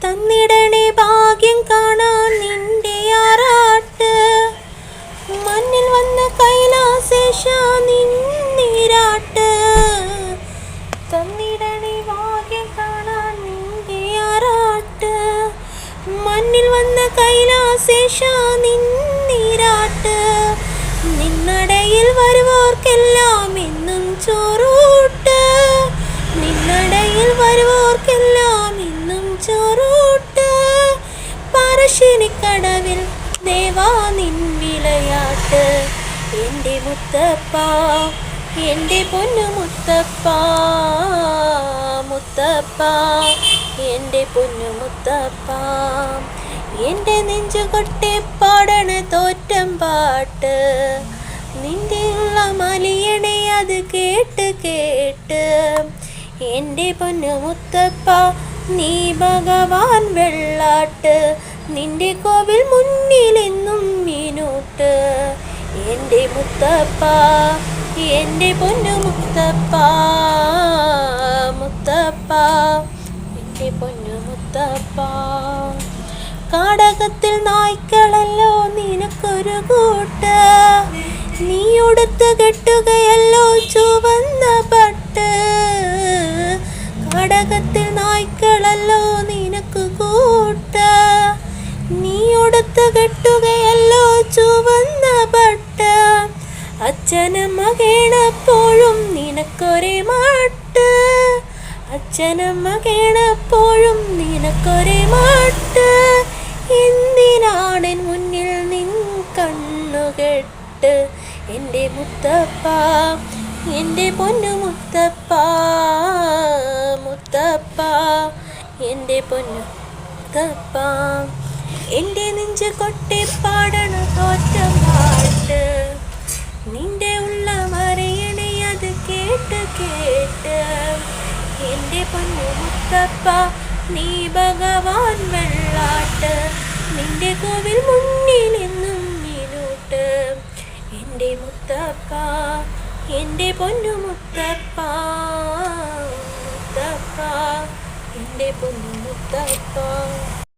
തന്നിടണേ ഭാഗ്യം കാണാൻ നിന്റെ ആറാട്ട്. മണ്ണിൽ വന്ന കൈലാസേശ നിന്നീരാട്ട്. തന്നിടണേ ഭാഗ്യം കാണാൻ നിന്റെ ആറാട്ട്. മണ്ണിൽ വന്ന കൈലാസേശ നിന്നീരാട്ട്. നിന്നടയിൽ വരുവോർക്കെല്ലാം എന്നും ചോറൂട്ട്. നിന്നടയിൽ വരുവോർക്കെല്ലാം എന്നും ചോറൂട്ട്. പറശ്ശിനിക്കടവിൽ ദേവാ നിൻ വിളയാട്ട്. എൻ്റെ മുത്തപ്പ, എൻ്റെ പൊന്നു മുത്തപ്പ, മുത്തപ്പ, എൻ്റെ പൊന്നു മുത്തപ്പ. എൻ്റെ നെഞ്ചുകൊട്ടി പാടണ തോറ്റം പാട്ട്. നിന്റെ ഉള്ള മലിയണേ അത് കേട്ട് കേട്ട്. എൻ്റെ പൊന്നു മുത്തപ്പ നീ ഭഗവാൻ വെള്ളാട്ട്. നിന്റെ കോവിൽ മുന്നിലെന്നും മീനൂട്ട്. എൻ്റെ മുത്തപ്പ, എൻ്റെ പൊന്നു മുത്തപ്പ, മുത്തപ്പ, എൻ്റെ പൊന്നു മുത്തപ്പ. കാടകത്തിൽ നായ്ക്കളല്ലോ നിനക്കൊരു കൂട്ട്. നീ ഉടുത്ത് കെട്ടുകയല്ലോ ചുവന്ന പട്ട്. കാടകത്തിൽ നായ്ക്കളല്ലോ നിനക്ക് കൂട്ട്. നീ ഉടുത്ത് കെട്ടുകയല്ലോ ചുവന്ന പട്ട്. അച്ഛനമ്മ കേണപ്പോഴും നിനക്കൊരേ മാട്ട്. അച്ഛനമ്മ കേണപ്പോഴും നിനക്കൊരേ മാട്ട്. എന്തിനാണെൻ മുന്നിൽ നിൻ കണ്ണുകെട്ട്. എൻ്റെ മുത്തപ്പ, എൻ്റെ പൊന്നു മുത്തപ്പ, മുത്തപ്പ, എൻ്റെ പൊന്നു മുത്തപ്പ. എൻ്റെ നെഞ്ച് കൊട്ടി പാടണ തോറ്റം പാട്ട്. നിന്റെ ഉള്ള മറിയണേ അത് കേട്ട് കേട്ട്. എൻ്റെ പൊന്നു മുത്തപ്പ നീ ഭഗവാൻ വെള്ളാട്ട്. നിന്റെ കോവിൽ മുന്നിലെന്നും മീനൂട്ട്. എൻ്റെ മുത്തപ്പ, എൻ്റെ പൊന്നു മുത്തപ്പ, മുത്തപ്പ, എൻ്റെ പൊന്നു മുത്തപ്പ.